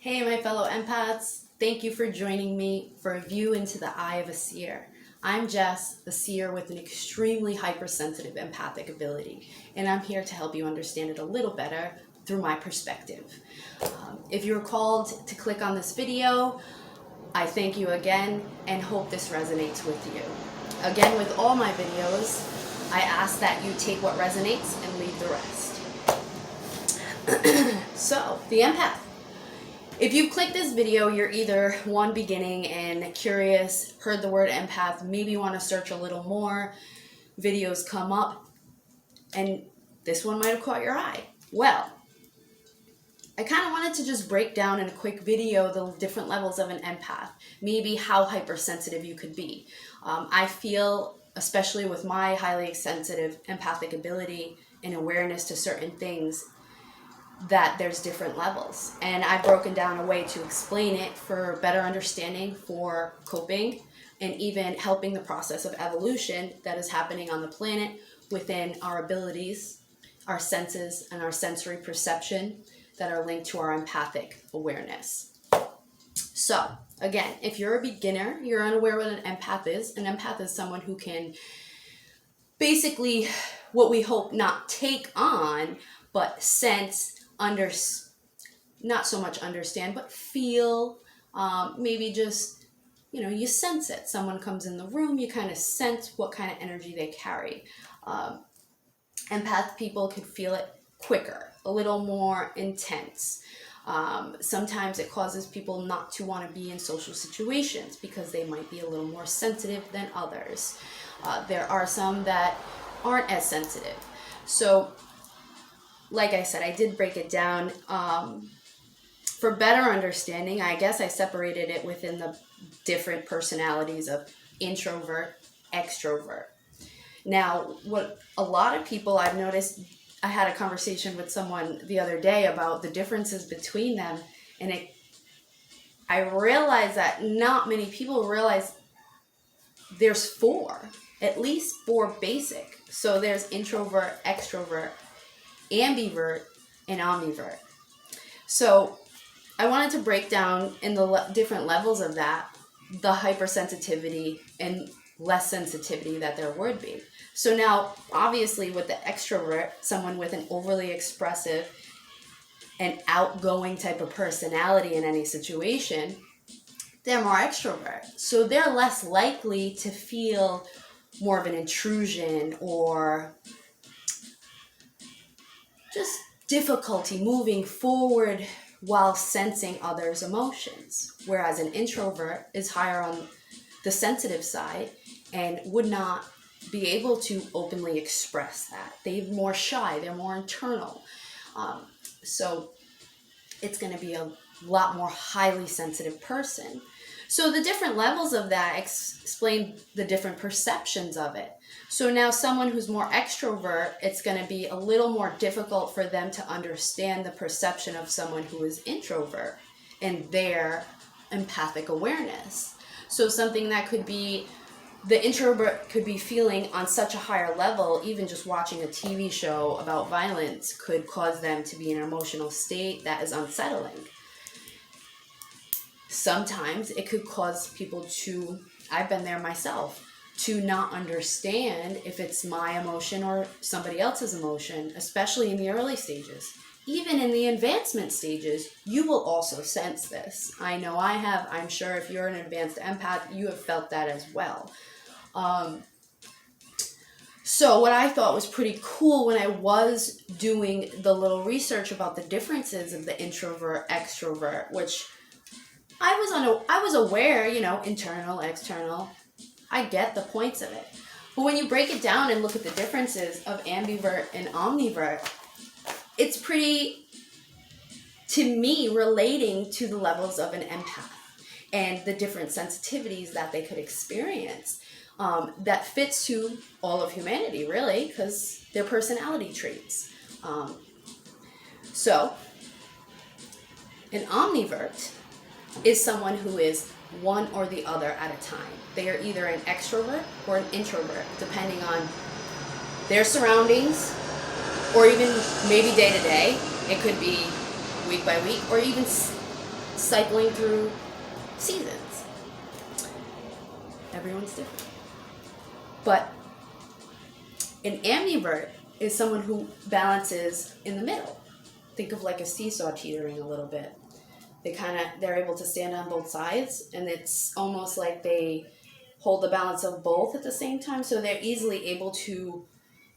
Hey, my fellow empaths. Thank you for joining me for a view into the Eye of a Seer. I'm Jess, a seer with an extremely hypersensitive empathic ability, and I'm here to help you understand it a little better through my perspective. If you were called to click on this video, I thank you again and hope this resonates with you. Again, with all my videos, I ask that you take what resonates and leave the rest. So, the empath. If you've clicked this video, you're either one, beginning and curious, heard the word empath, maybe want to search a little more, videos come up, and this one might have caught your eye. Well, I kind of wanted to just break down in a quick video the different levels of an empath, maybe how hypersensitive you could be. I feel, especially with my highly sensitive empathic ability and awareness to certain things, that there's different levels, and I've broken down a way to explain it for better understanding, for coping, and even helping the process of evolution that is happening on the planet within our abilities, our senses, and our sensory perception that are linked to our empathic awareness. So again, if you're a beginner, you're unaware what an empath is someone who can basically, what we hope, not take on, but sense, not so much understand, but feel, maybe just, you sense it. Someone comes in the room, you kind of sense what kind of energy they carry. Empath people could feel it quicker, a little more intense. Sometimes it causes people not to want to be in social situations because they might be a little more sensitive than others. There are some that aren't as sensitive. So, like I said, I did break it down. For better understanding, I guess I separated it within the different personalities of introvert, extrovert. Now, what a lot of people I've noticed, I had a conversation with someone the other day about the differences between them, and I realized that not many people realize there's at least four basic. So there's introvert, extrovert, ambivert, and omnivert. So I wanted to break down in the different levels of that, the hypersensitivity and less sensitivity that there would be. So now, obviously, with the extrovert, someone with an overly expressive and outgoing type of personality in any situation, they're more extrovert. So they're less likely to feel more of an intrusion or just difficulty moving forward while sensing others' emotions. Whereas an introvert is higher on the sensitive side and would not be able to openly express that. They're more shy, they're more internal. So it's going to be a lot more highly sensitive person. So the different levels of that explain the different perceptions of it. So now someone who's more extrovert, it's going to be a little more difficult for them to understand the perception of someone who is introvert and their empathic awareness. So something that could be, the introvert could be feeling on such a higher level, even just watching a TV show about violence could cause them to be in an emotional state that is unsettling. Sometimes it could cause people to, I've been there myself, to not understand if it's my emotion or somebody else's emotion, especially in the early stages. Even in the advancement stages, you will also sense this. I know I have. I'm sure if you're an advanced empath, you have felt that as well. So what I thought was pretty cool when I was doing the little research about the differences of the introvert, extrovert, which I was aware, internal, external. I get the points of it. But when you break it down and look at the differences of ambivert and omnivert, it's pretty, to me, relating to the levels of an empath and the different sensitivities that they could experience. That fits to all of humanity, really, because they're personality traits. So, an omnivert is someone who is one or the other at a time. They are either an extrovert or an introvert, depending on their surroundings, or even maybe day to day. It could be week by week, or even cycling through seasons. Everyone's different. But an ambivert is someone who balances in the middle. Think of like a seesaw teetering a little bit. They're able to stand on both sides, and it's almost like they hold the balance of both at the same time, so they're easily able to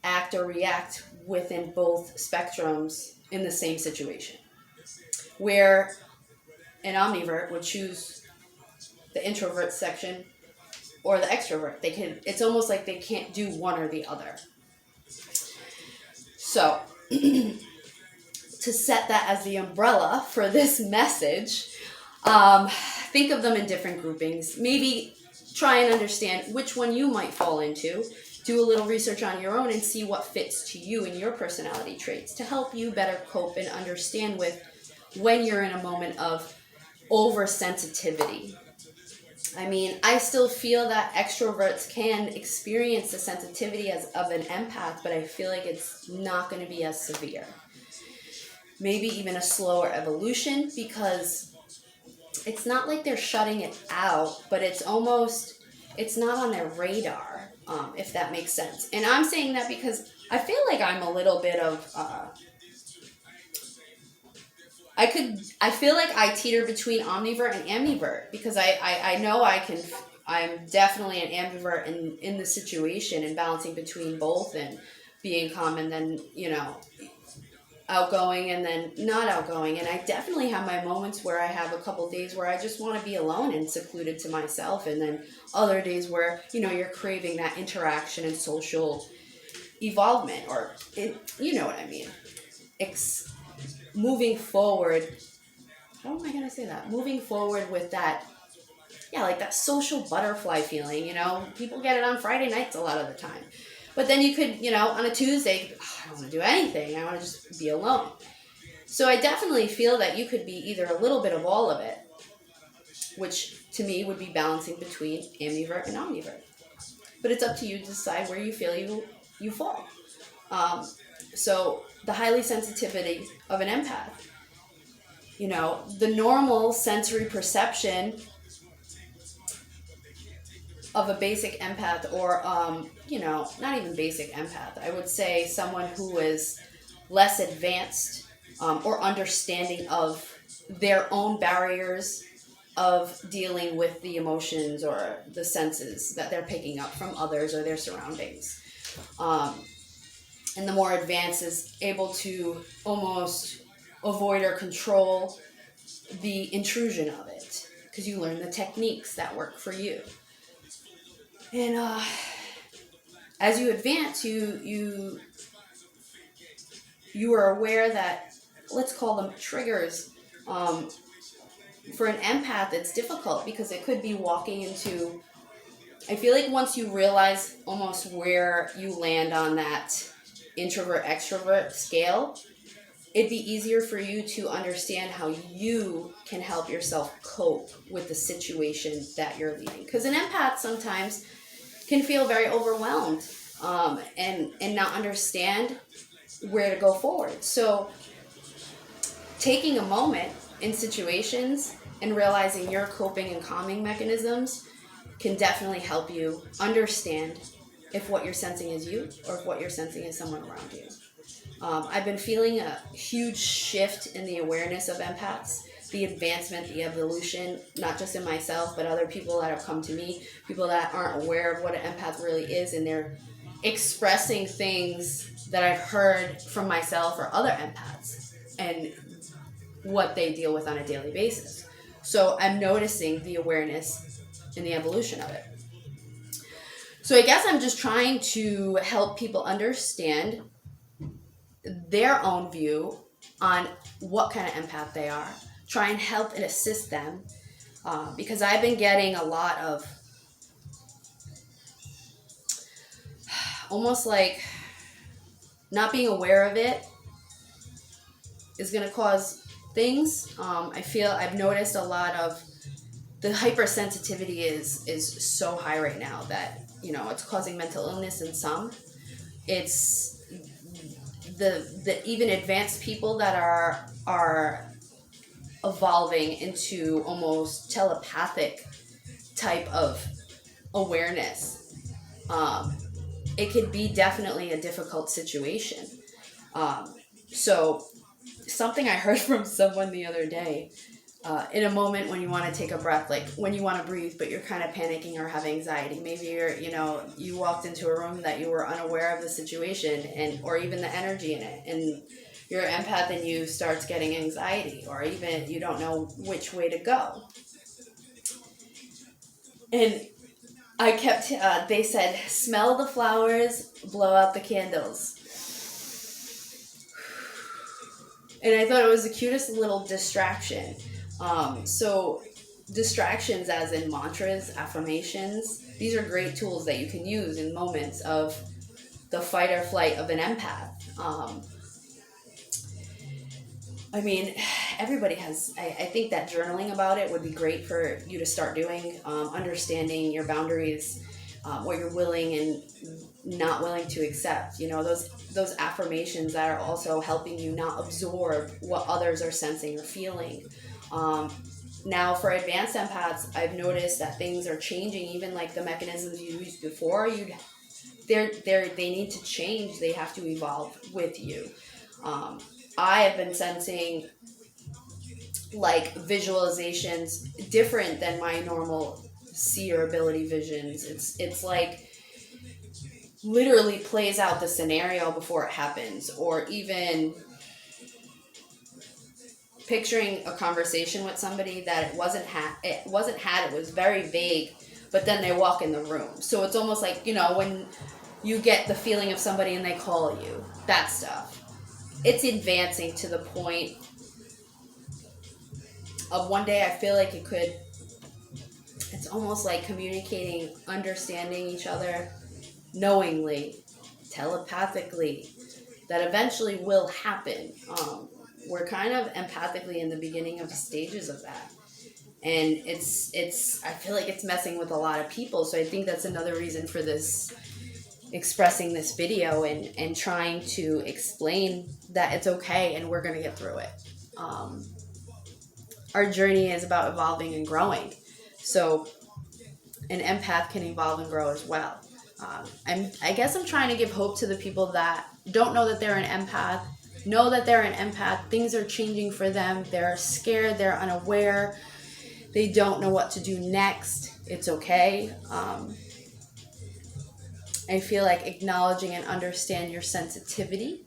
act or react within both spectrums in the same situation. Where an omnivert would choose the introvert section or the extrovert. It's almost like they can't do one or the other. So, to set that as the umbrella for this message, think of them in different groupings. Maybe try and understand which one you might fall into. Do a little research on your own and see what fits to you and your personality traits to help you better cope and understand with when you're in a moment of oversensitivity. I mean, I still feel that extroverts can experience the sensitivity of an empath, but I feel like it's not going to be as severe. Maybe even a slower evolution, because it's not like they're shutting it out, but it's not on their radar, if that makes sense. And I'm saying that because I feel like I'm a little bit of, I feel like I teeter between omnivert and ambivert, because I know I'm definitely an ambivert in the situation and balancing between both and being calm and then, outgoing and then not outgoing. And I definitely have my moments where I have a couple days where I just want to be alone and secluded to myself, and then other days where you're craving that interaction and social evolvement, or you know what I mean. Moving forward, how am I gonna say that? Moving forward with that, like that social butterfly feeling. People get it on Friday nights a lot of the time. But then you could, on a Tuesday, I don't want to do anything. I want to just be alone. So I definitely feel that you could be either a little bit of all of it, which to me would be balancing between ambivert and omnivert. But it's up to you to decide where you feel you fall. So the highly sensitivity of an empath, the normal sensory perception of a basic empath, or not even basic empath, I would say someone who is less advanced or understanding of their own barriers of dealing with the emotions or the senses that they're picking up from others or their surroundings. And the more advanced is able to almost avoid or control the intrusion of it, because you learn the techniques that work for you. And as you advance, you are aware that, let's call them triggers. For an empath, it's difficult because it could be walking into, I feel like once you realize almost where you land on that introvert-extrovert scale, it'd be easier for you to understand how you can help yourself cope with the situation that you're leading. Because an empath sometimes can feel very overwhelmed and not understand where to go forward. So taking a moment in situations and realizing your coping and calming mechanisms can definitely help you understand if what you're sensing is you or if what you're sensing is someone around you. I've been feeling a huge shift in the awareness of empaths, the advancement, the evolution, not just in myself, but other people that have come to me, people that aren't aware of what an empath really is, and they're expressing things that I've heard from myself or other empaths and what they deal with on a daily basis. So I'm noticing the awareness and the evolution of it. So I guess I'm just trying to help people understand their own view on what kind of empath they are, try and help and assist them, because I've been getting a lot of almost like not being aware of it is going to cause things. I feel I've noticed a lot of the hypersensitivity is so high right now that it's causing mental illness in some. It's the even advanced people that are evolving into almost telepathic type of awareness, it could be definitely a difficult situation. So something I heard from someone the other day, in a moment when you want to take a breath, like when you want to breathe, but you're kind of panicking or have anxiety. Maybe you walked into a room that you were unaware of the situation or even the energy in it, and you're an empath and you starts getting anxiety, or even you don't know which way to go. And I kept, they said, smell the flowers, blow out the candles. And I thought it was the cutest little distraction. So distractions as in mantras, affirmations, these are great tools that you can use in moments of the fight or flight of an empath. I mean, everybody has, I think that journaling about it would be great for you to start doing, understanding your boundaries, what you're willing and not willing to accept. Those affirmations that are also helping you not absorb what others are sensing or feeling. Now, for advanced empaths, I've noticed that things are changing. Even like the mechanisms you used before, they need to change. They have to evolve with you. I have been sensing like visualizations different than my normal seer ability visions. It's like literally plays out the scenario before it happens, or even picturing a conversation with somebody that it was very vague, but then they walk in the room. So it's almost like, when you get the feeling of somebody and they call you, that stuff. It's advancing to the point of one day I feel like it's almost like communicating, understanding each other knowingly, telepathically, that eventually will happen. We're kind of empathically in the beginning of the stages of that. And I feel like it's messing with a lot of people. So I think that's another reason for this, expressing this video and trying to explain that it's okay and we're going to get through it. Our journey is about evolving and growing. So an empath can evolve and grow as well. I guess I'm trying to give hope to the people that don't know that they're an empath, know that they're an empath. Things are changing for them. They're scared. They're unaware. They don't know what to do next. It's okay. I feel like acknowledging and understand your sensitivity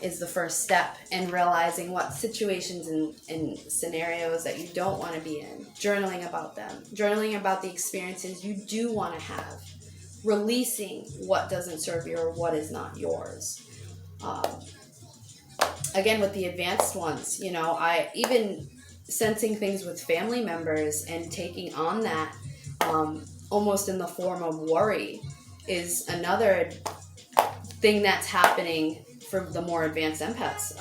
is the first step, and realizing what situations and scenarios that you don't want to be in. Journaling about them. Journaling about the experiences you do want to have. Releasing what doesn't serve you or what is not yours. Again, with the advanced ones, I even sensing things with family members and taking on that almost in the form of worry is another thing that's happening for the more advanced empaths.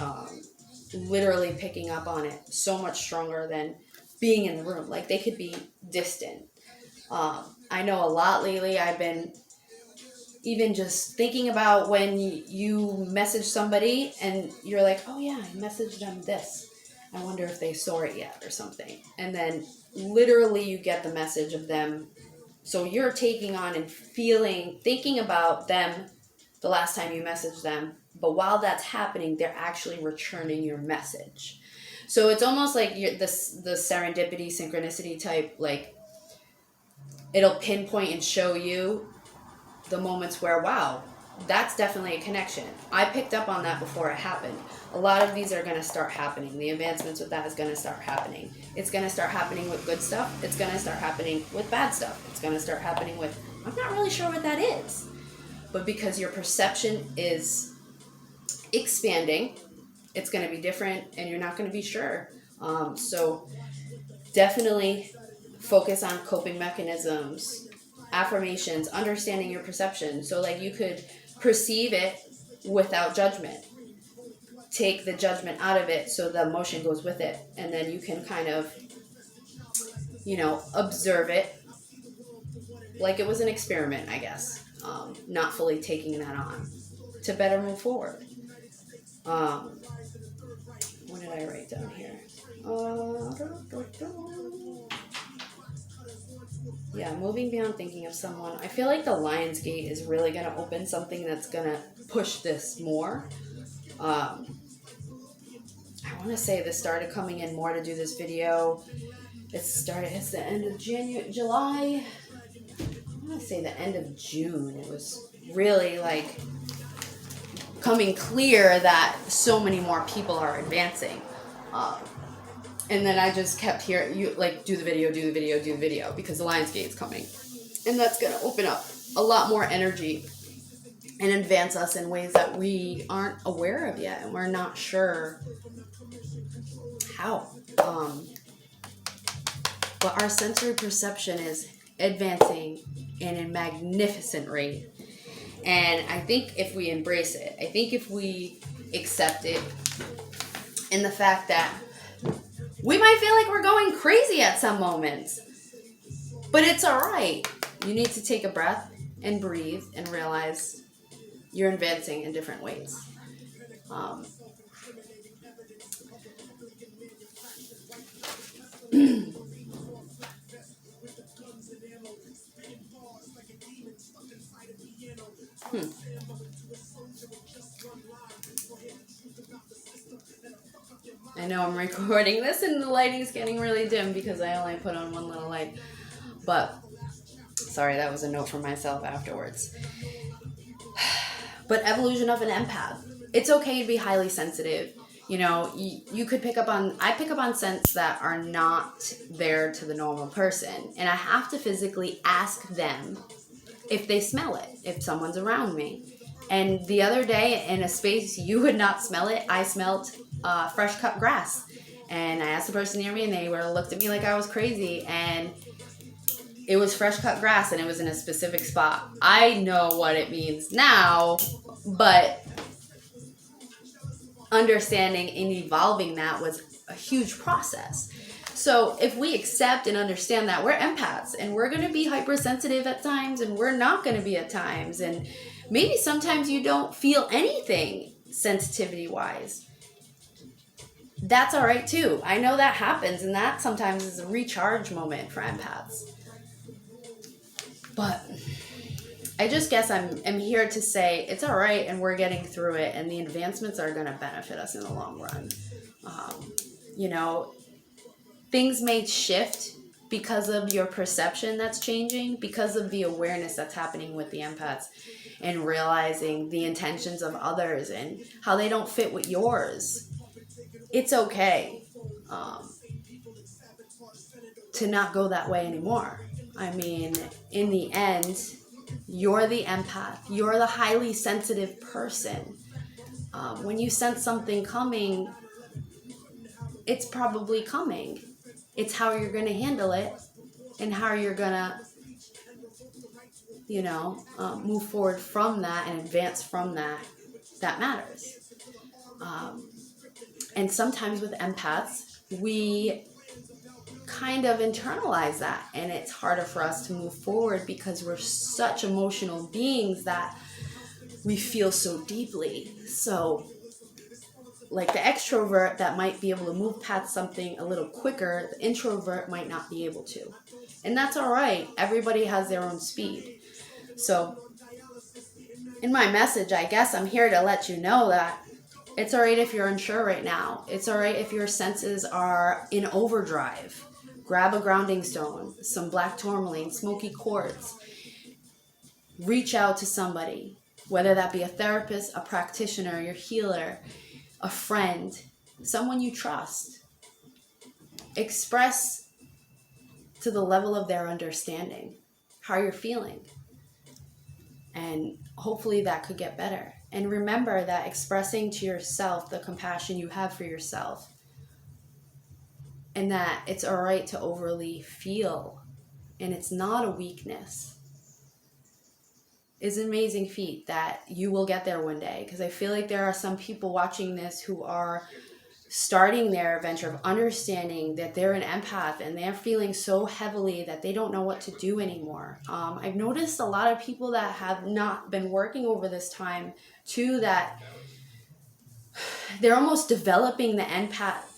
Literally picking up on it so much stronger than being in the room. Like, they could be distant. I know a lot lately. I've been even just thinking about when you message somebody and you're like, oh yeah, I messaged them this. I wonder if they saw it yet or something. And then literally you get the message of them. So you're taking on and thinking about them the last time you messaged them. But while that's happening, they're actually returning your message. So it's almost like the serendipity, synchronicity type, like it'll pinpoint and show you the moments where, wow, that's definitely a connection. I picked up on that before it happened. A lot of these are going to start happening. The advancements with that is going to start happening. It's going to start happening with good stuff. It's going to start happening with bad stuff. It's going to start happening with, I'm not really sure what that is. But because your perception is expanding, it's going to be different and you're not going to be sure. So definitely focus on coping mechanisms, affirmations, understanding your perception. So like you could perceive it without judgment. Take the judgment out of it so the emotion goes with it. And then you can kind of, observe it like it was an experiment, I guess. Not fully taking that on to better move forward. What did I write down here? Yeah, moving beyond thinking of someone. I feel like the Lion's Gate is really going to open something that's going to push this more. I want to say this started coming in more to do this video. It's the end of July. I want to say the end of June. It was really like coming clear that so many more people are advancing. And then I just kept hearing you like do the video because the Lionsgate is coming, and that's gonna open up a lot more energy and advance us in ways that we aren't aware of yet, and we're not sure how. But our sensory perception is advancing in a magnificent rate, and I think if we embrace it, I think if we accept it, in the fact that we might feel like we're going crazy at some moments, but it's all right. You need to take a breath and breathe and realize you're advancing in different ways. I know I'm recording this and the lighting's getting really dim because I only put on one little light. But, sorry, that was a note for myself afterwards. But evolution of an empath. It's okay to be highly sensitive. You know, you could I pick up on scents that are not there to the normal person. And I have to physically ask them if they smell it, if someone's around me. And the other day in a space you would not smell it, I smelled fresh cut grass. And I asked the person near me and they looked at me like I was crazy. And it was fresh cut grass and it was in a specific spot. I know what it means now, but understanding and evolving that was a huge process. So if we accept and understand that we're empaths and we're going to be hypersensitive at times and we're not going to be at times, and maybe sometimes you don't feel anything sensitivity wise, that's all right too. I know that happens, and that sometimes is a recharge moment for empaths. But I just guess I'm here to say it's all right, and we're getting through it, and the advancements are going to benefit us in the long run. You know, things may shift because of your perception that's changing, because of the awareness that's happening with the empaths, and realizing the intentions of others and how they don't fit with yours. It's okay to not go that way anymore. I mean, in the end, you're the empath. You're the highly sensitive person. When you sense something coming, it's probably coming. It's how you're going to handle it and how you're going to, move forward from that and advance from that matters. And sometimes with empaths, we kind of internalize that, and it's harder for us to move forward because we're such emotional beings that we feel so deeply. So like the extrovert that might be able to move past something a little quicker, the introvert might not be able to. And that's all right. Everybody has their own speed. So in my message, I guess I'm here to let you know that it's all right if you're unsure right now. It's all right if your senses are in overdrive. Grab a grounding stone, some black tourmaline, smoky quartz. Reach out to somebody, whether that be a therapist, a practitioner, your healer, a friend, someone you trust. Express to the level of their understanding how you're feeling. And hopefully that could get better. And remember that expressing to yourself the compassion you have for yourself, and that it's all right to overly feel, and it's not a weakness, is an amazing feat that you will get there one day. Because I feel like there are some people watching this who are starting their adventure of understanding that they're an empath and they're feeling so heavily that they don't know what to do anymore. I've noticed a lot of people that have not been working over this time too, that they're almost developing the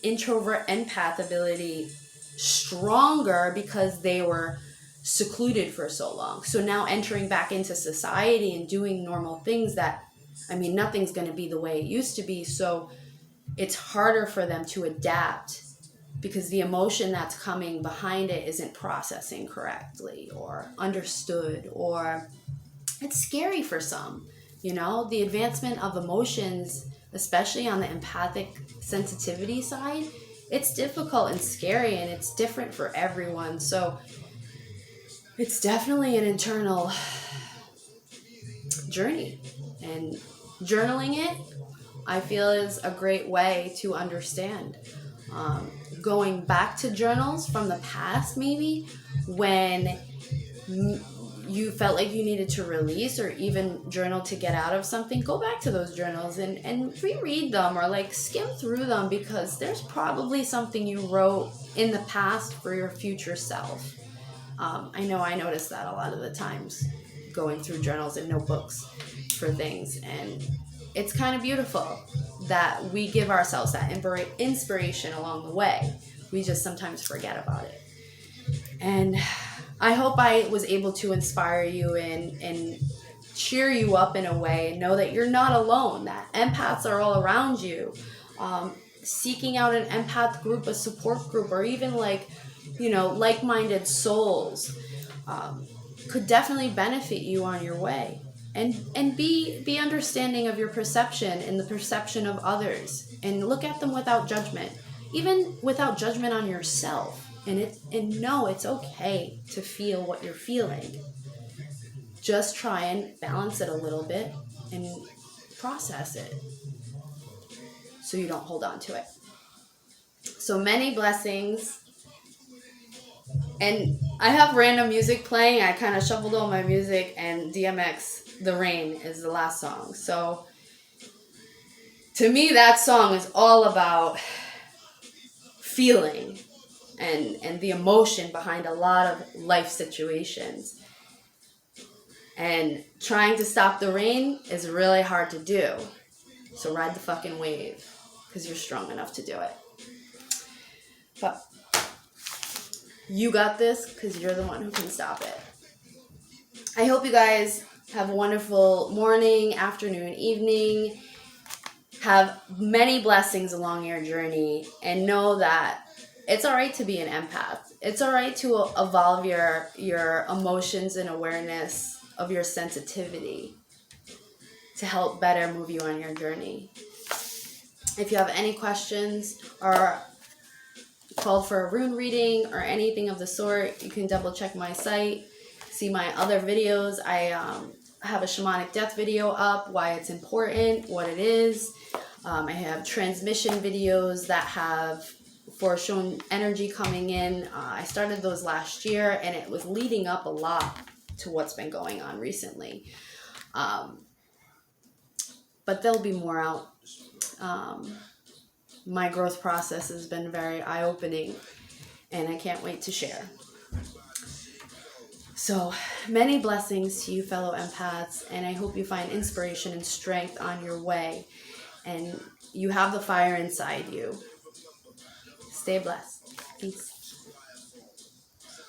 introvert empath ability stronger because they were secluded for so long. So now entering back into society and doing normal things that, I mean, nothing's going to be the way it used to be. So it's harder for them to adapt because the emotion that's coming behind it isn't processing correctly or understood, or it's scary for some. You know, the advancement of emotions, especially on the empathic sensitivity side, it's difficult and scary, and it's different for everyone. So it's definitely an internal journey, and journaling it, I feel, is a great way to understand. Going back to journals from the past, maybe when you felt like you needed to release or even journal to get out of something, go back to those journals and reread them, or like skim through them, because there's probably something you wrote in the past for your future self. I know I noticed that a lot of the times going through journals and notebooks for things, and it's kind of beautiful that we give ourselves that inspiration along the way. We just sometimes forget about it. And I hope I was able to inspire you and cheer you up in a way, and know that you're not alone, that empaths are all around you. Seeking out an empath group, a support group, or even like, you know, like-minded souls could definitely benefit you on your way. And be understanding of your perception and the perception of others, and look at them without judgment, even without judgment on yourself. And know it's okay to feel what you're feeling. Just try and balance it a little bit and process it so you don't hold on to it. So many blessings. And I have random music playing. I kind of shuffled all my music, and DMX, The Rain, is the last song. So to me, that song is all about feeling and the emotion behind a lot of life situations. And trying to stop the rain is really hard to do. So ride the fucking wave, because you're strong enough to do it. But you got this, because you're the one who can stop it. I hope you guys have a wonderful morning, afternoon, evening. Have many blessings along your journey, and know that it's all right to be an empath. It's all right to evolve your emotions and awareness of your sensitivity to help better move you on your journey. If you have any questions or called for a rune reading or anything of the sort, you can double check my site, see my other videos. I have a shamanic death video up, why it's important, what it is. I have transmission videos that have for showing energy coming in. I started those last year, and it was leading up a lot to what's been going on recently. But there'll be more out. My growth process has been very eye-opening, and I can't wait to share. So many blessings to you, fellow empaths, and I hope you find inspiration and strength on your way, and you have the fire inside you. Stay blessed. Peace.